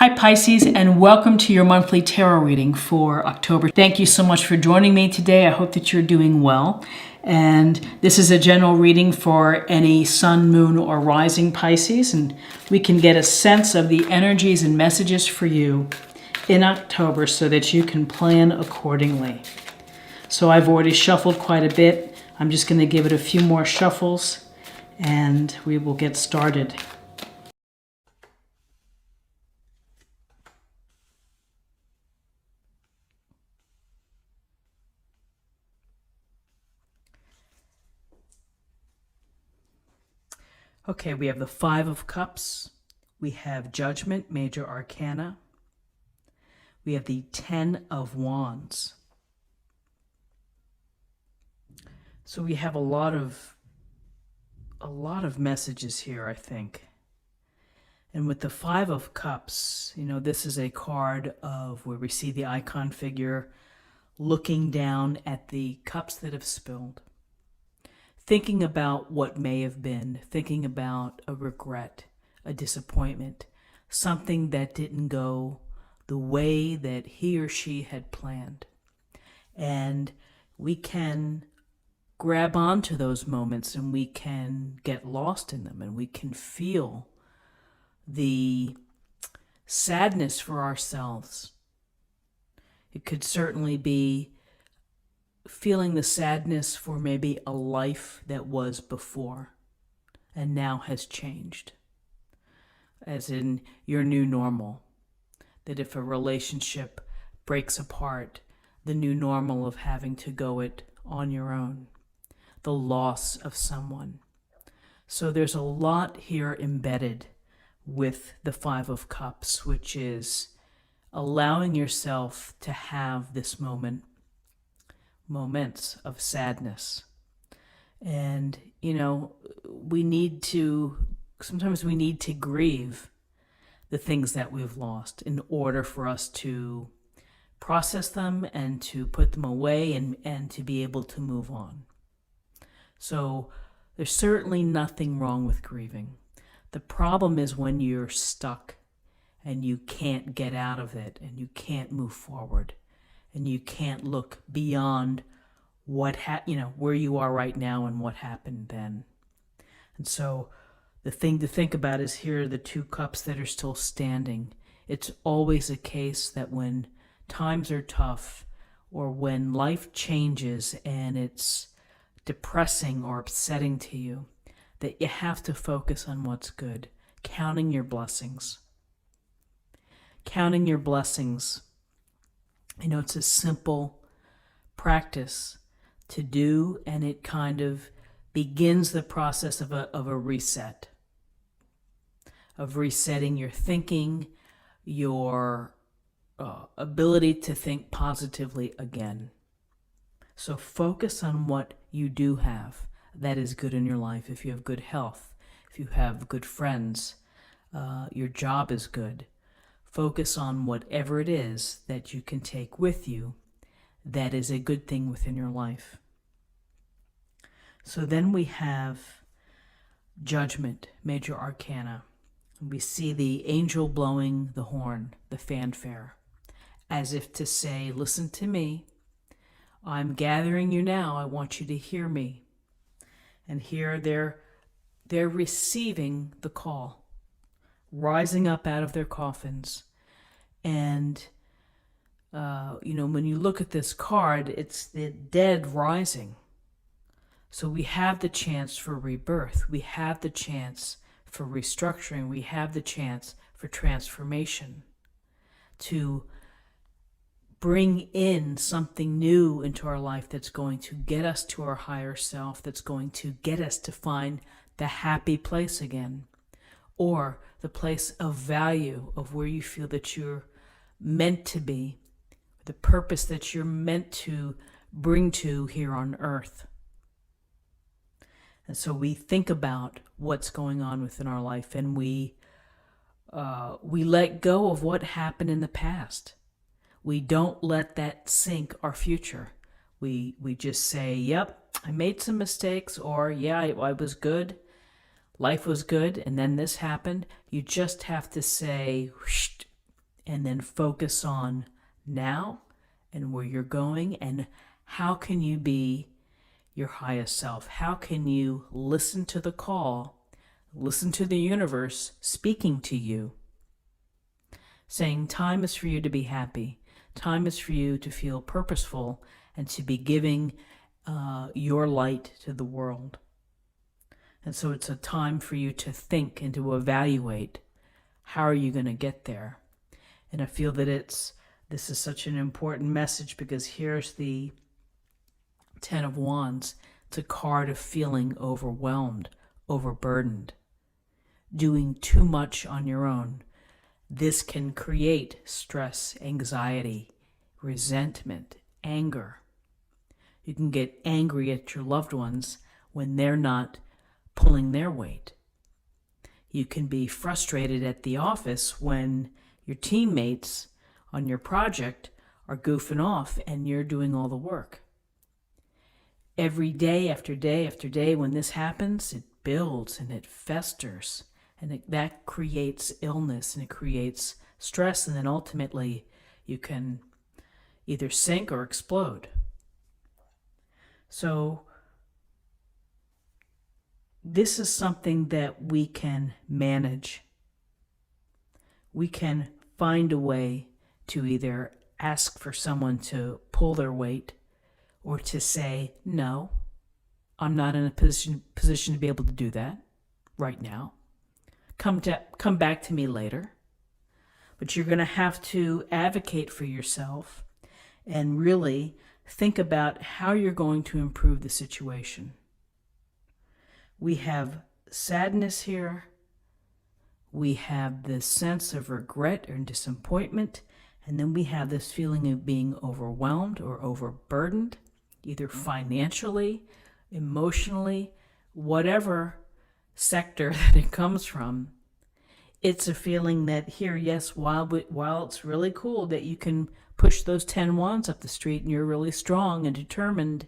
Hi Pisces, and welcome to your monthly tarot reading for October. Thank you so much for joining me today. I hope that you're doing well. And this is a general reading for any sun, moon, or rising Pisces, and we can get a sense of the energies and messages for you in October so that you can plan accordingly. So I've already shuffled quite a bit. I'm just going to give it a few more shuffles and we will get started. Okay, we have the Five of Cups. We have Judgment, Major Arcana. We have the Ten of Wands. So we have a lot of messages here, I think. And with the Five of Cups, you know, this is a card of where we see the icon figure looking down at the cups that have spilled. Thinking about what may have been, thinking about a regret, a disappointment, something that didn't go the way that he or she had planned. And we can grab onto those moments and we can get lost in them and we can feel the sadness for ourselves. It could certainly be feeling the sadness for maybe a life that was before and now has changed, as in your new normal. That if a relationship breaks apart, the new normal of having to go it on your own, the loss of someone. So there's a lot here embedded with the Five of Cups, which is allowing yourself to have this moments of sadness. And, you know, sometimes we need to grieve the things that we've lost in order for us to process them and to put them away and to be able to move on. So there's certainly nothing wrong with grieving. The problem is when you're stuck and you can't get out of it and you can't move forward. And you can't look beyond where you are right now and what happened then. And so the thing to think about is here are the two cups that are still standing. It's always a case that when times are tough or when life changes and it's depressing or upsetting to you, that you have to focus on what's good, counting your blessings. Counting your blessings. You know, it's a simple practice to do, and it kind of begins the process of a reset, of resetting your thinking, your ability to think positively again. So focus on what you do have that is good in your life. If you have good health, if you have good friends, your job is good. Focus on whatever it is that you can take with you that is a good thing within your life. So then we have Judgment, Major Arcana. We see the angel blowing the horn, the fanfare, as if to say, listen to me. I'm gathering you now. I want you to hear me. And here they're receiving the call, rising up out of their coffins. And, when you look at this card, it's the dead rising. So we have the chance for rebirth. We have the chance for restructuring. We have the chance for transformation, to bring in something new into our life that's going to get us to our higher self, that's going to get us to find the happy place again, or the place of value of where you feel that you're meant to be, the purpose that you're meant to bring to here on earth. And so we think about what's going on within our life, and we let go of what happened in the past. We don't let that sink our future. We just say, yep, I made some mistakes, or yeah, I was good. Life was good, and then this happened. You just have to say, and then focus on now and where you're going, and how can you be your highest self? How can you listen to the call, listen to the universe speaking to you, saying time is for you to be happy, time is for you to feel purposeful, and to be giving your light to the world. And so it's a time for you to think and to evaluate, how are you going to get there? And I feel that this is such an important message, because here's the Ten of Wands. It's a card of feeling overwhelmed, overburdened, doing too much on your own. This can create stress, anxiety, resentment, anger. You can get angry at your loved ones when they're not pulling their weight. You can be frustrated at the office when your teammates on your project are goofing off and you're doing all the work. Every day after day after day, when this happens, it builds and it festers, and that creates illness and it creates stress, and then ultimately you can either sink or explode. So this is something that we can manage. We can find a way to either ask for someone to pull their weight, or to say, no, I'm not in a position to be able to do that right now. Come back to me later. But you're going to have to advocate for yourself and really think about how you're going to improve the situation. We have sadness here. We have this sense of regret or disappointment. And then we have this feeling of being overwhelmed or overburdened, either financially, emotionally, whatever sector that it comes from. It's a feeling that here, yes, while it's really cool that you can push those 10 wands up the street and you're really strong and determined,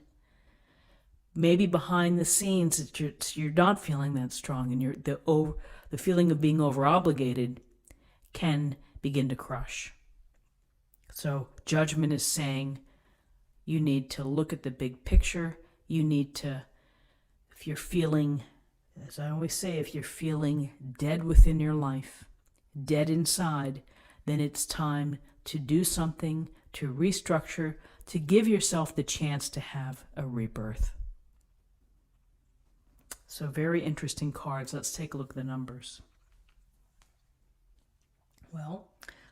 maybe behind the scenes you're not feeling that strong, and the feeling of being over-obligated can begin to crush. So judgment is saying you need to look at the big picture. You need to, if you're feeling, as I always say, if you're feeling dead within your life, dead inside, then it's time to do something, to restructure, to give yourself the chance to have a rebirth. So very interesting cards. Let's take a look at the numbers. Well,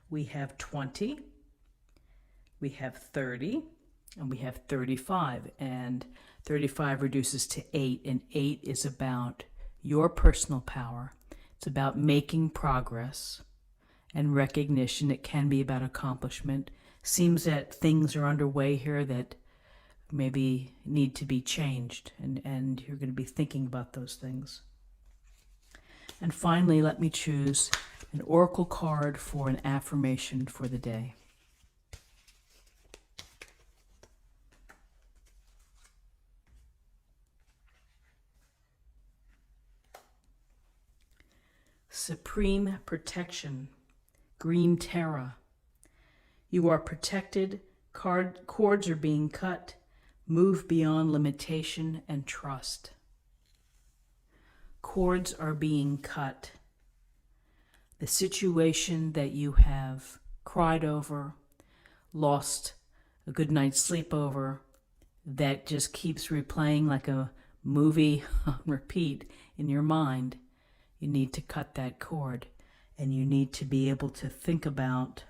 we have 20, we have 30, and we have 35. And 35 reduces to 8, and 8 is about your personal power. It's about making progress and recognition. It can be about accomplishment. Seems that things are underway here that maybe need to be changed, and you're going to be thinking about those things. And finally, let me choose an oracle card for an affirmation for the day. Supreme protection, green Terra. You are protected, cords are being cut, move beyond limitation and trust. Cords are being cut. The situation that you have cried over, lost a good night's sleep over, that just keeps replaying like a movie on repeat in your mind, you need to cut that cord, and you need to be able to think about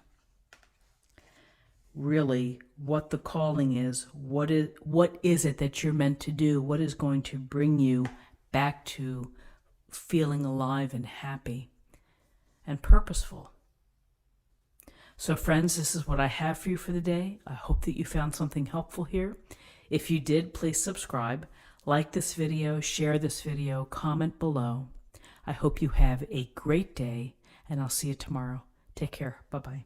really what the calling is. What is it that you're meant to do? What is going to bring you back to feeling alive and happy and purposeful? So friends, this is what I have for you for the day. I hope that you found something helpful here. If you did, please subscribe, like this video, share this video, comment below. I hope you have a great day, and I'll see you tomorrow. Take care. Bye-bye.